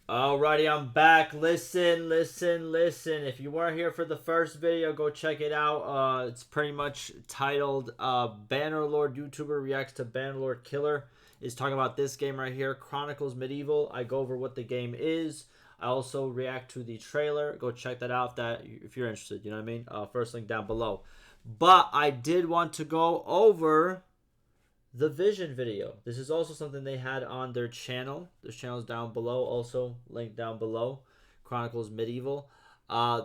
Alrighty, I'm back. Listen. If you weren't here for the first video, go check it out. It's pretty much titled Bannerlord YouTuber reacts to Bannerlord Killer. Is talking about this game right here, Chronicles Medieval. I go over what the game is. I also react to the trailer. Go check that out if you're interested. You know what I mean? First link down below. But I did want to go over the Vision video. This is also something they had on their channel. Their channel is down below, also linked down below. Chronicles Medieval.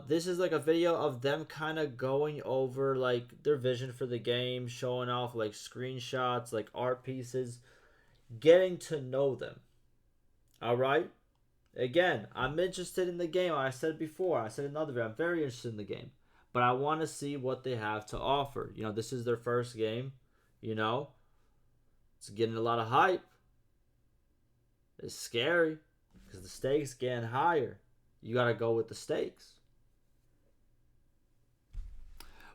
This is like a video of them kind of going over like their vision for the game, showing off like screenshots, like art pieces, getting to know them. All right. Again, I'm interested in the game. I said before. I said another video. I'm very interested in the game, but I want to see what they have to offer. You know, this is their first game. You know, it's getting a lot of hype. It's scary because the stakes getting higher. You got to go with the stakes.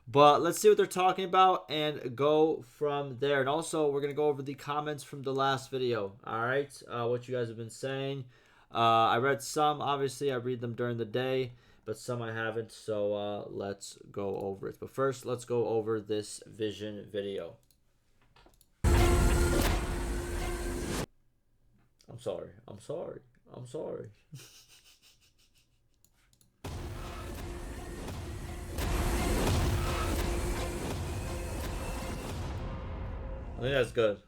But let's see what they're talking about and go from there. And also, we're going to go over the comments from the last video. All right, what you guys have been saying. I read some. Obviously, I read them during the day, but some I haven't. So let's go over it. But first, let's go over this Vision video. I'm sorry. I think that's good.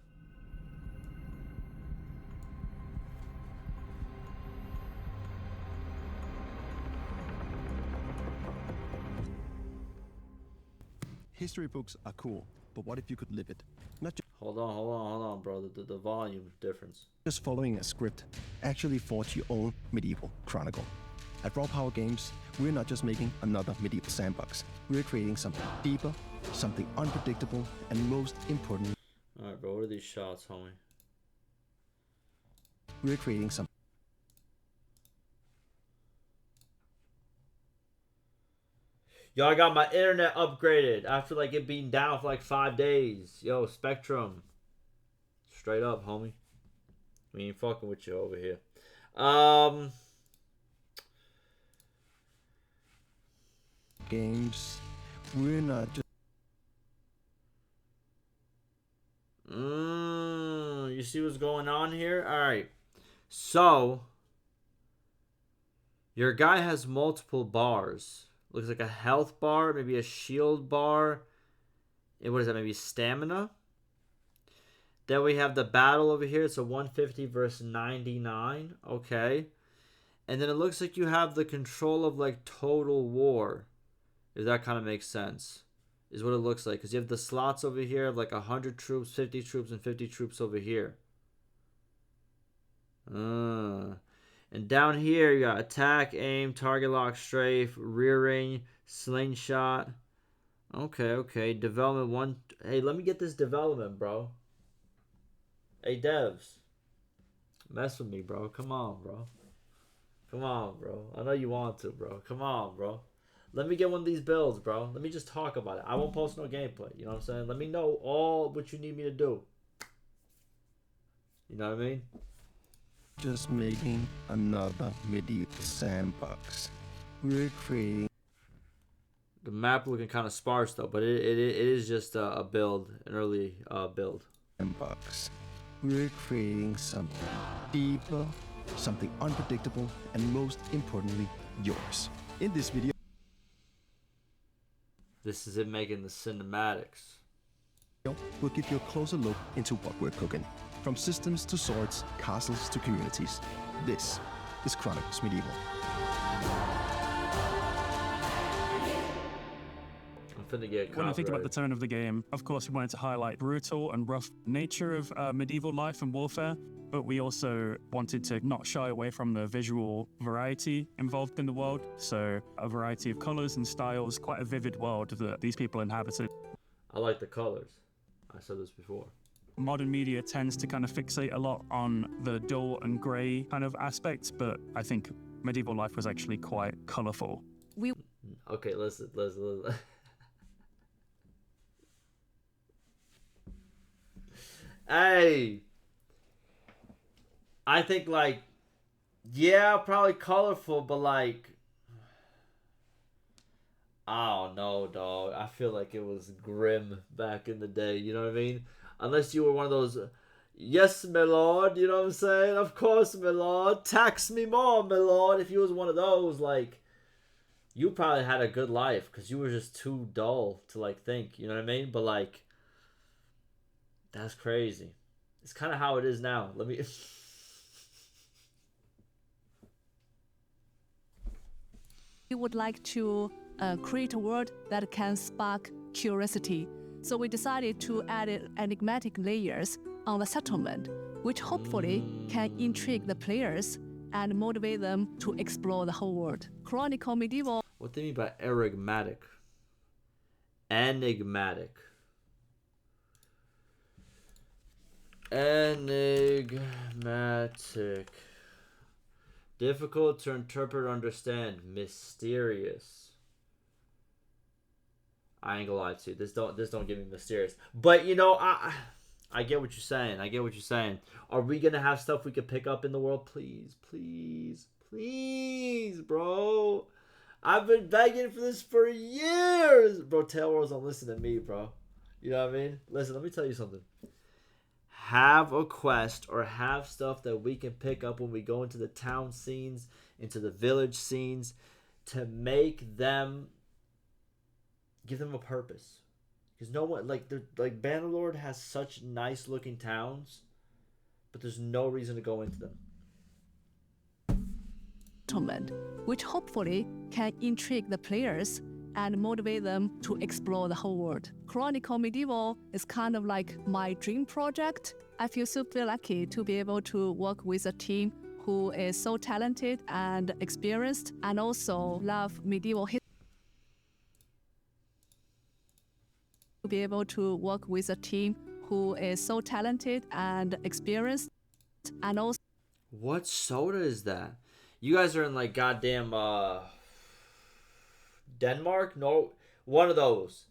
History books are cool, but what if you could live it? Not Hold on, bro. The volume difference. just following a script, actually forge your own medieval chronicle. At Raw Power Games, we're not just making another medieval sandbox. We're creating something deeper, something unpredictable, and most importantly, Alright, bro. What are these shots, homie? we're creating something. Yo, I got my internet upgraded after like it being down for like 5 days. Yo, Spectrum. Straight up, homie. We ain't fucking with you over here. Games, we're not just You see what's going on here? Alright. So, your guy has multiple bars. Looks like a health bar, maybe a shield bar. And what is that? Maybe stamina? Then we have the battle over here. It's a 150 versus 99. Okay. And then it looks like you have the control of like total war. If that kind of makes sense. Is what it looks like. Because you have the slots over here of like 100 troops, 50 troops, and 50 troops over here. And down here you got attack, aim, target lock, strafe, rearing, slingshot. Okay. Development 1. Hey, let me get this development, bro. Hey, devs. Mess with me, bro. Come on, bro. I know you want to, bro. Come on, bro. Let me get one of these builds, bro. Let me just talk about it. I won't post no gameplay. You know what I'm saying? Let me know all what you need me to do. You know what I mean? just making another medieval sandbox. We're creating The map looking kind of sparse though, but it is just a build, an early build. sandbox. We're creating something deeper, something unpredictable, and most importantly, yours. In this video, This is it making the cinematics. we'll give you a closer look into what we're cooking. From systems to swords, castles to communities. This is Chronicles Medieval. I'm finna get When I think about the copyrighted. tone of the game, of course, we wanted to highlight brutal and rough nature of medieval life and warfare, but we also wanted to not shy away from the visual variety involved in the world. So a variety of colors and styles, quite a vivid world that these people inhabited. I like the colors. I said this before. Modern media tends to kind of fixate a lot on the dull and grey kind of aspects, but I think medieval life was actually quite colorful. Okay, listen. Hey, I think like Yeah, probably colorful, but like, I don't know, dog. I feel like it was grim back in the day. You know what I mean? Unless you were one of those, yes, my lord. You know what I'm saying? Of course, my lord. Tax me more, my lord. If you was one of those, like, you probably had a good life because you were just too dull to like think. You know what I mean? But like, that's crazy. It's kind of how it is now. Let me. We would like to create a world that can spark curiosity. So we decided to add enigmatic layers on the settlement, which hopefully can intrigue the players and motivate them to explore the whole world. Chronicle Medieval. What do they mean by enigmatic? Enigmatic. Enigmatic. Difficult to interpret or understand. Mysterious. I ain't gonna lie to you. This don't give me mysterious. But you know, I get what you're saying. I get what you're saying. Are we gonna have stuff we could pick up in the world? Please, please, please, bro. I've been begging for this for years. Bro, Tailworlds don't listen to me, bro. You know what I mean? Listen, let me tell you something. Have a quest or have stuff that we can pick up when we go into the town scenes, into the village scenes, to make them, give them a purpose. Because no one, like Bannerlord has such nice looking towns, but there's no reason to go into them. Which hopefully can intrigue the players and motivate them to explore the whole world. Chronicle Medieval is kind of like my dream project. I feel super lucky to be able to work with a team who is so talented and experienced and also love medieval history. To be able to work with a team who is so talented and experienced and also. What soda is that? You guys are in like goddamn Denmark? No, one of those.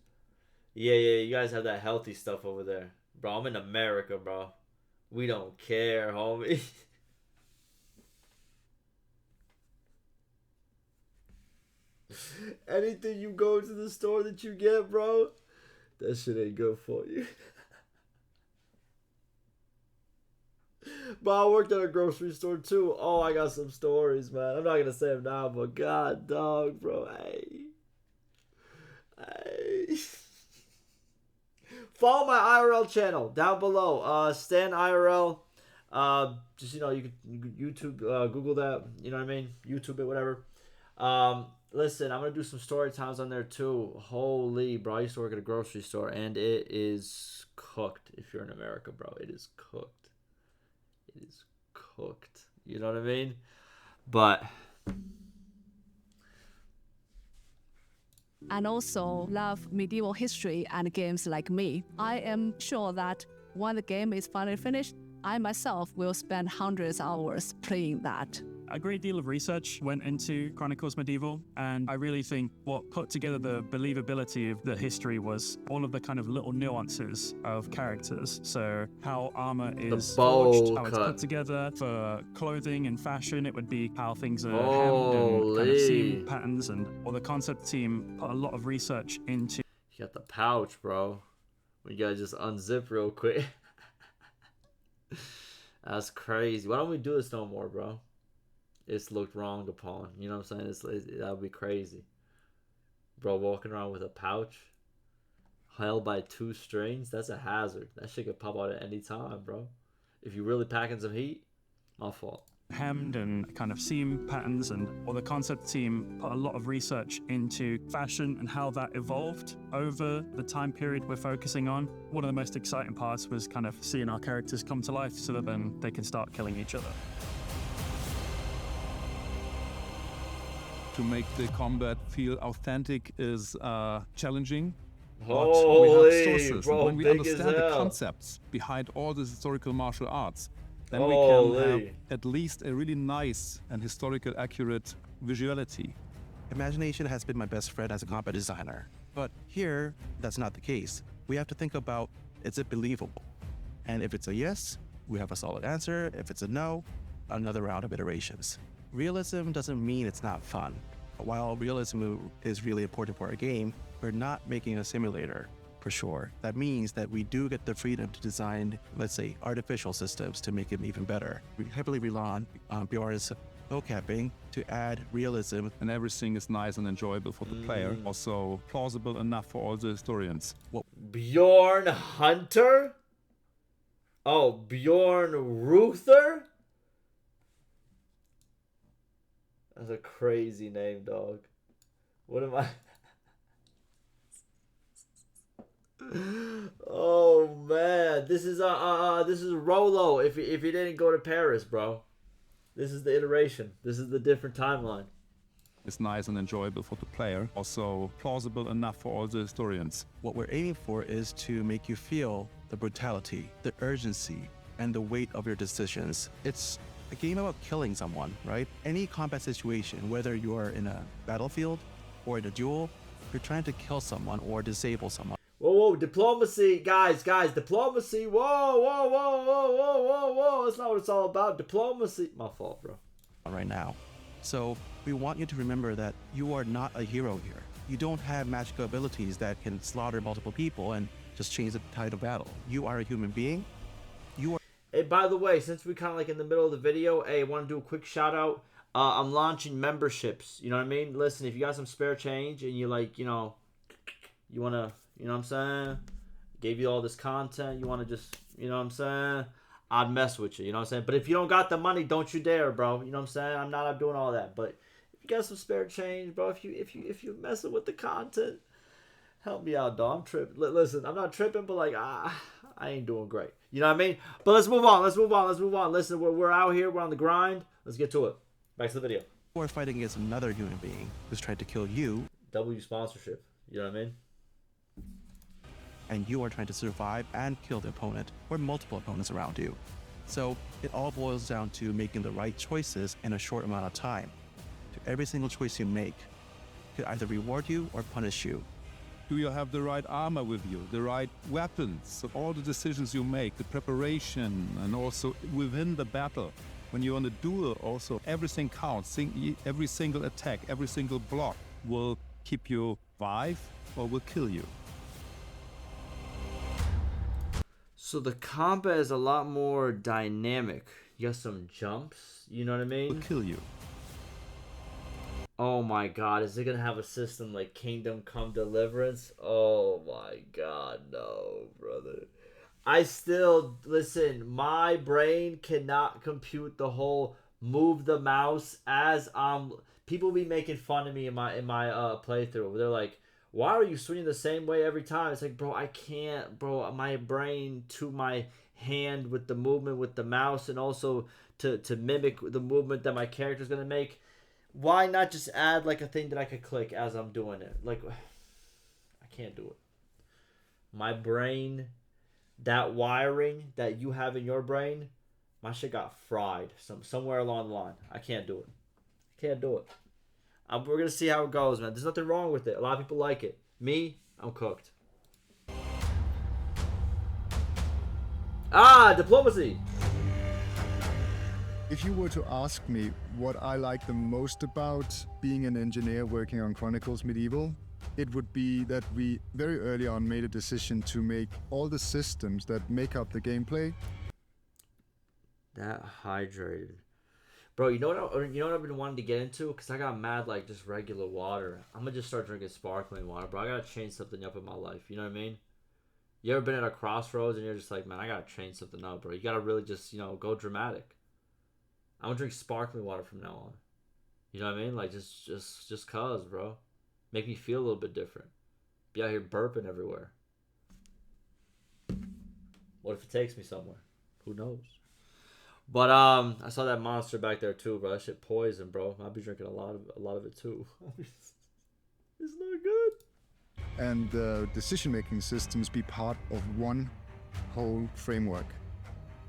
Yeah, you guys have that healthy stuff over there. Bro, I'm in America, bro. We don't care, homie. Anything you go to the store that you get, bro, that shit ain't good for you. But I worked at a grocery store too. Oh, I got some stories, man. I'm not gonna say them now, but god dog, bro. Hey. Follow my IRL channel down below. Stan IRL. Just, you know, you can YouTube, Google that. You know what I mean? YouTube it, whatever. Listen, I'm gonna do some story times on there too. Holy, bro! I used to work at a grocery store, and it is cooked. If you're in America, bro, it is cooked. It is cooked. You know what I mean? But. And also love medieval history and games like me. I am sure that when the game is finally finished, I myself will spend hundreds of hours playing that. A great deal of research went into Chronicles Medieval, and I really think what put together the believability of the history was all of the kind of little nuances of characters. So how armor is forged, how it's put together. For clothing and fashion, it would be how things are hemmed and kind of seam patterns, and or the concept team put a lot of research into. You got the pouch, bro. We gotta just unzip real quick. That's crazy. Why don't we do this no more, bro? It's looked wronged upon. You know what I'm saying? That would be crazy. Bro, walking around with a pouch held by 2 strings, that's a hazard. That shit could pop out at any time, bro. If you really packing some heat, my fault. Hemmed and kind of seam patterns, and or the concept team put a lot of research into fashion and how that evolved over the time period we're focusing on. One of the most exciting parts was kind of seeing our characters come to life so that then they can start killing each other. To make the combat feel authentic is challenging. Holy, but we have sources. bro, and when we big understand as the hell. Concepts behind all the historical martial arts, then we Holy. can have at least a really nice and historical accurate visuality. Imagination has been my best friend as a combat designer. But here, that's not the case. We have to think about, is it believable? And if it's a yes, we have a solid answer. If it's a no, another round of iterations. Realism doesn't mean it's not fun. While realism is really important for a game, we're not making a simulator, for sure. That means that we do get the freedom to design, let's say, artificial systems to make it even better. We heavily rely on Bjorn's mocapping to add realism. And everything is nice and enjoyable for the player, also plausible enough for all the historians. Bjorn Hunter? Oh, Bjorn Ruther? That's a crazy name, dog. What am I? Oh man, this is Rolo. If you didn't go to Paris, bro, this is the iteration. This is the different timeline. It's nice and enjoyable for the player, also plausible enough for all the historians. What we're aiming for is to make you feel the brutality, the urgency, and the weight of your decisions. It's a game about killing someone, right? Any combat situation, whether you are in a battlefield or in a duel, you're trying to kill someone or disable someone. Whoa, diplomacy, guys, diplomacy. Whoa. That's not what it's all about. Diplomacy. My fault, bro. Right now. So we want you to remember that you are not a hero here. You don't have magical abilities that can slaughter multiple people and just change the tide of battle. You are a human being. You are. Hey, by the way, since we kind of like in the middle of the video, hey, I want to do a quick shout out. I'm launching memberships. You know what I mean? Listen, if you got some spare change and you like, you know, you want to, you know what I'm saying? Gave you all this content. You want to just, you know what I'm saying? I'd mess with you. You know what I'm saying? But if you don't got the money, don't you dare, bro. You know what I'm saying? I'm not doing all that. But if you got some spare change, bro, if you messing with the content, help me out, dog. I'm tripping. Listen, I'm not tripping, but like I ain't doing great. You know what I mean? But let's move on. Listen, we're out here. We're on the grind. Let's get to it. Back to the video. You are fighting against another human being who's trying to kill you. W sponsorship. You know what I mean? And you are trying to survive and kill the opponent or multiple opponents around you. So it all boils down to making the right choices in a short amount of time. To every single choice you make could either reward you or punish you. Do you have the right armor with you, the right weapons? So all the decisions you make, the preparation, and also within the battle. When you're on a duel also, everything counts. Every single attack, every single block will keep you alive or will kill you. So the combat is a lot more dynamic. You got some jumps, you know what I mean? Will kill you. Oh my god, is it gonna have a system like Kingdom Come Deliverance? Oh my god, no, brother. I still, listen, my brain cannot compute the whole move the mouse as people be making fun of me in my playthrough. They're like, why are you swinging the same way every time? It's like, bro, I can't, bro. My brain to my hand with the movement with the mouse and also to mimic the movement that my character's going to make. Why not just add like a thing that I could click as I'm doing it? Like, I can't do it. My brain, that wiring that you have in your brain, my shit got fried somewhere along the line. I can't do it. I can't do it. We're going to see how it goes, man. There's nothing wrong with it. A lot of people like it. Me, I'm cooked. Diplomacy. If you were to ask me what I like the most about being an engineer working on Chronicles Medieval, it would be that we very early on made a decision to make all the systems that make up the gameplay. That hydrated. Bro, you know what I've been wanting to get into? Because I got mad like just regular water. I'm going to just start drinking sparkling water, bro. I got to change something up in my life. You know what I mean? You ever been at a crossroads and you're just like, man, I got to change something up, bro. You got to really just, you know, go dramatic. I'm going to drink sparkling water from now on. You know what I mean? Like, just cause, bro. Make me feel a little bit different. Be out here burping everywhere. What if it takes me somewhere? Who knows? But I saw that monster back there too, bro. That shit poison, bro. I'll be drinking a lot of it too. It's not good. And decision-making systems be part of one whole framework.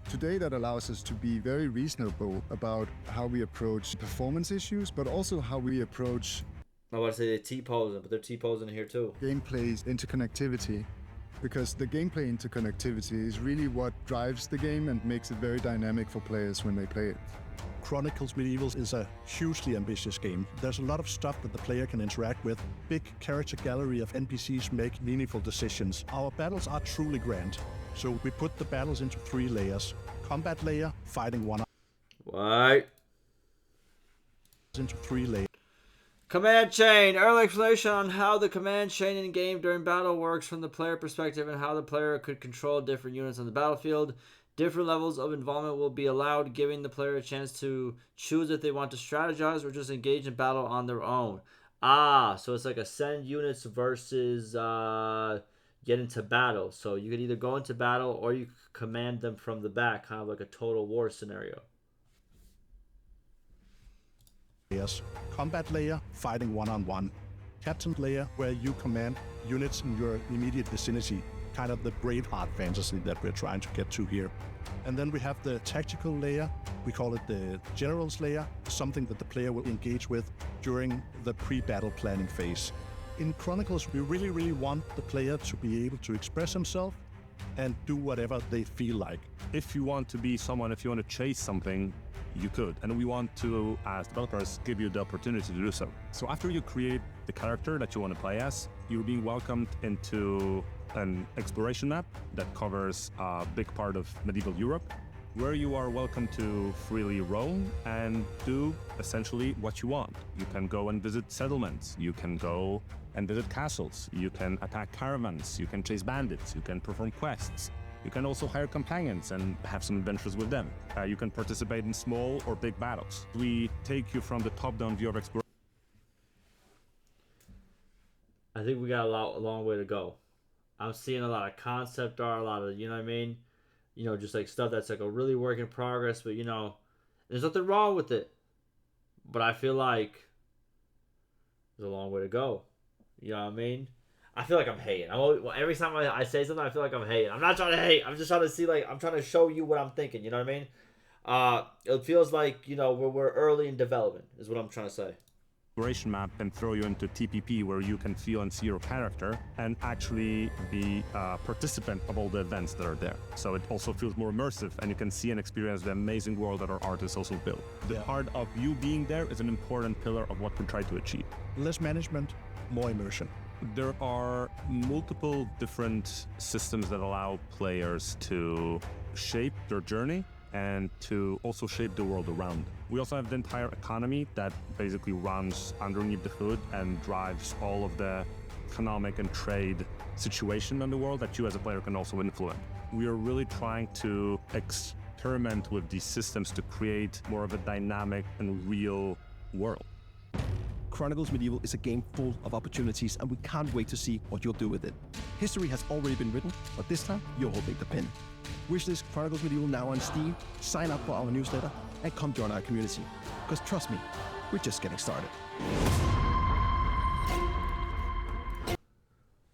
Today that allows us to be very reasonable about how we approach performance issues, but also how we approach I was about to say they're T-posing, but they're T-posing here too. gameplay's interconnectivity. because the gameplay interconnectivity is really what drives the game and makes it very dynamic for players when they play it. Chronicles Medieval is a hugely ambitious game. There's a lot of stuff that the player can interact with. Big character gallery of NPCs make meaningful decisions. Our battles are truly grand. So we put the battles into 3 layers. Combat layer, fighting one What? into 3 layers. Command chain. Early explanation on how the command chain in game during battle works from the player perspective and how the player could control different units on the battlefield. Different levels of involvement will be allowed, giving the player a chance to choose if they want to strategize or just engage in battle on their own. Ah, so it's like ascend units versus get into battle. So you could either go into battle or you could command them from the back, kind of like a total war scenario. Combat layer, fighting one-on-one. Captain layer, where you command units in your immediate vicinity. Kind of the Braveheart fantasy that we're trying to get to here. And then we have the tactical layer. We call it the general's layer, something that the player will engage with during the pre-battle planning phase. In Chronicles, we really want the player to be able to express himself and do whatever they feel like. If you want to be someone, if you want to chase something, you could. And we want to, as developers, give you the opportunity to do so. So after you create the character that you want to play as, you're being welcomed into an exploration map that covers a big part of medieval Europe, where you are welcome to freely roam and do essentially what you want. You can go and visit settlements, you can go and visit castles, you can attack caravans, you can chase bandits, you can perform quests. You can also hire companions and have some adventures with them. You can participate in small or big battles. We take you from the top-down view of exploration. I think we got a long way to go. I'm seeing a lot of concept art, a lot of, you know what I mean? You know, just like stuff that's like a really work in progress, but you know, there's nothing wrong with it. But I feel like there's a long way to go. You know what I mean? I feel like I'm hating. Every time I say something, I feel like I'm hating. I'm not trying to hate. I'm just trying to see, like, I'm trying to show you what I'm thinking. You know what I mean? It feels like, you know, we're early in development, is what I'm trying to say. Exploration map and throw you into TPP where you can feel and see your character and actually be a participant of all the events that are there. So it also feels more immersive and you can see and experience the amazing world that our artists also built. The part of you being there is an important pillar of what we try to achieve. Less management, more immersion. There are multiple different systems that allow players to shape their journey and to also shape the world around. We also have the entire economy that basically runs underneath the hood and drives all of the economic and trade situation in the world that you as a player can also influence. We are really trying to experiment with these systems to create more of a dynamic and real world. Chronicles Medieval is a game full of opportunities, and we can't wait to see what you'll do with it. History has already been written, but this time you're holding the pen. Wishlist Chronicles Medieval now on Steam, sign up for our newsletter, and come join our community. Because trust me, we're just getting started.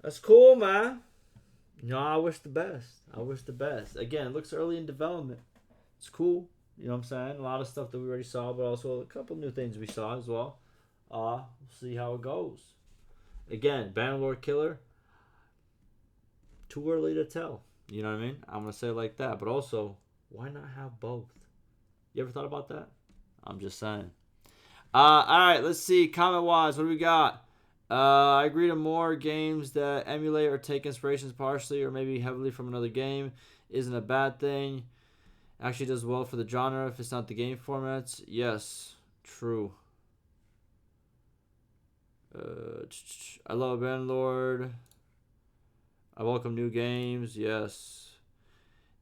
That's cool, man. No, I wish the best. I wish the best. Again, it looks early in development. It's cool. You know what I'm saying? A lot of stuff that we already saw, but also a couple new things we saw as well. We'll see how it goes. Again, Bannerlord Killer. Too early to tell. You know what I mean? I'm going to say it like that. But also, why not have both? You ever thought about that? I'm just saying. Alright, let's see. Comment-wise, what do we got? I agree to more games that emulate or take inspirations partially or maybe heavily from another game isn't a bad thing. Actually does well for the genre if it's not the game formats. Yes, true. I love Bannerlord. I welcome new games. Yes.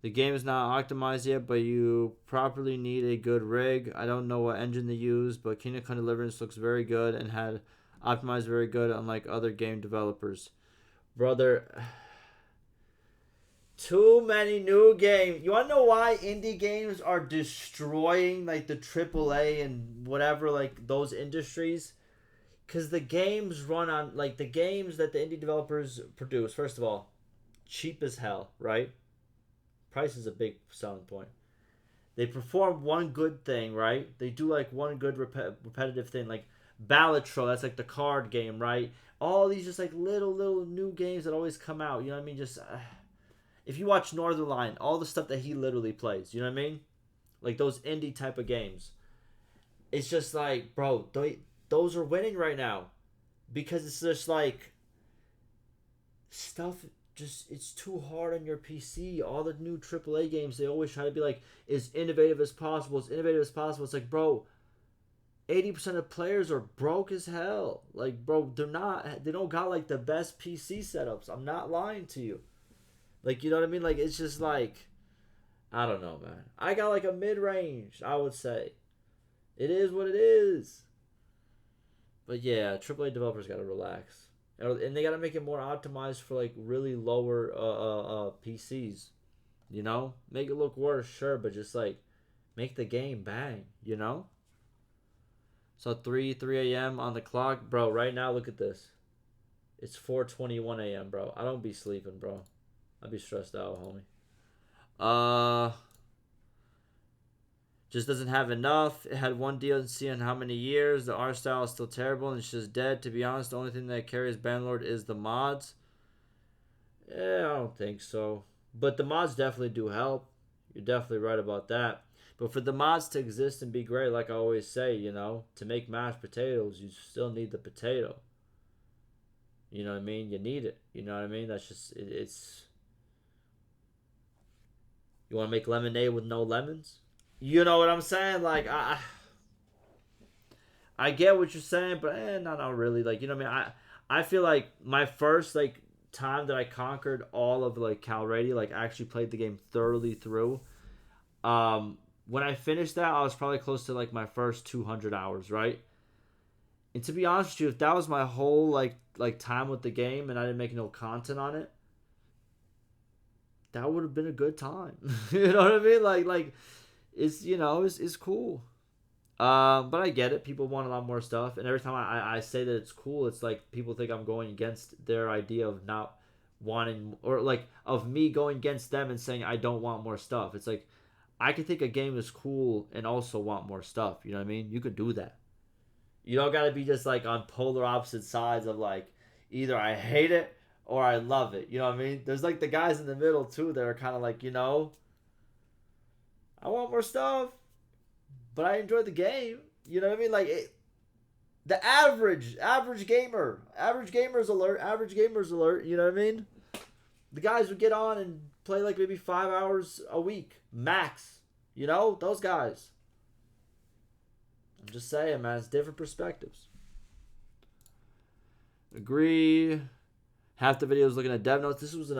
The game is not optimized yet, but you properly need a good rig. I don't know what engine they use, but Kingdom Come Deliverance looks very good and had optimized very good, unlike other game developers. Brother, too many new games. You want to know why indie games are destroying like the AAA and whatever, like those industries? Because the games run on, like the games that the indie developers produce, first of all, cheap as hell, right? Price is a big selling point. They perform one good thing, right? They do like one good repetitive thing. Like Balatro, that's like the card game, right? All these just like little new games that always come out. You know what I mean? Just if you watch Northernlion, all the stuff that he literally plays. You know what I mean? Like those indie type of games. It's just like, bro, those are winning right now because it's just like stuff. Just it's too hard on your PC. All the new AAA games, they always try to be like as innovative as possible. As innovative as possible. It's like, bro, 80% of players are broke as hell. Like, bro, they don't got like the best PC setups. I'm not lying to you. Like, you know what I mean? Like, it's just like, I don't know, man. I got like a mid-range, I would say. It is what it is. But yeah, AAA developers got to relax. And they got to make it more optimized for like really lower PCs. You know? Make it look worse, sure, but just like make the game bang, you know? So 3 a.m. on the clock. Bro, right now, look at this. It's 4:21 a.m., bro. I don't be sleeping, bro. I'd be stressed out, homie. Just doesn't have enough. It had one DLC in how many years? The art style is still terrible and it's just dead. To be honest, the only thing that carries Bannerlord is the mods. Yeah, I don't think so. But the mods definitely do help. You're definitely right about that. But for the mods to exist and be great, like I always say, you know, to make mashed potatoes, you still need the potato. You know what I mean? You need it. You know what I mean? That's just, it's... You want to make lemonade with no lemons? You know what I'm saying? Like, I get what you're saying, but not really. Like, you know what I mean? I feel like my first, like, time that I conquered all of, like, Calradia, like, actually played the game thoroughly through, when I finished that, I was probably close to, like, my first 200 hours, right? And to be honest with you, if that was my whole, like time with the game and I didn't make no content on it, that would have been a good time. You know what I mean? Like, it's, you know, it's cool. But I get it. People want a lot more stuff. And every time I say that it's cool, it's like people think I'm going against their idea of not wanting, or like of me going against them and saying I don't want more stuff. It's like, I can think a game is cool and also want more stuff. You know what I mean? You could do that. You don't gotta be just like on polar opposite sides of like either I hate it or I love it. You know what I mean? There's like the guys in the middle too that are kind of like, you know, I want more stuff, but I enjoy the game. You know what I mean? Like the average gamers alert. You know what I mean? The guys would get on and play like maybe 5 hours a week max. You know, those guys. I'm just saying, man, it's different perspectives. Agree. Half the videos looking at dev notes. This was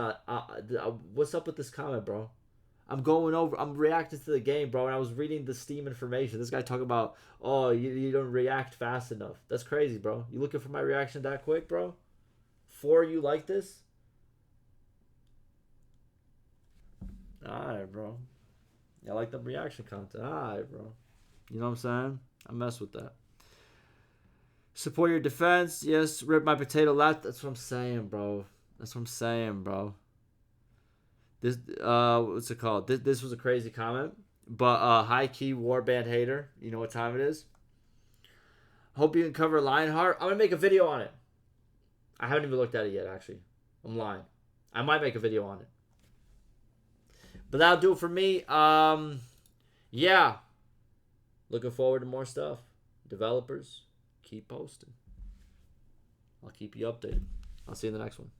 what's up with this comment, bro? I'm reacting to the game, bro, and I was reading the Steam information. This guy talking about, oh, you don't react fast enough. That's crazy, bro. You looking for my reaction that quick, bro? For you like this? Alright, bro. I like the reaction content. Alright, bro. You know what I'm saying? I mess with that. Support your defense. Yes, rip my potato left. That's what I'm saying, bro. That's what I'm saying, bro. This what's it called? This was a crazy comment. But high key warband hater. You know what time it is? Hope you can cover Lionheart. I'm gonna make a video on it. I haven't even looked at it yet, actually. I'm lying. I might make a video on it. But that'll do it for me. Yeah. Looking forward to more stuff. Developers, keep posting. I'll keep you updated. I'll see you in the next one.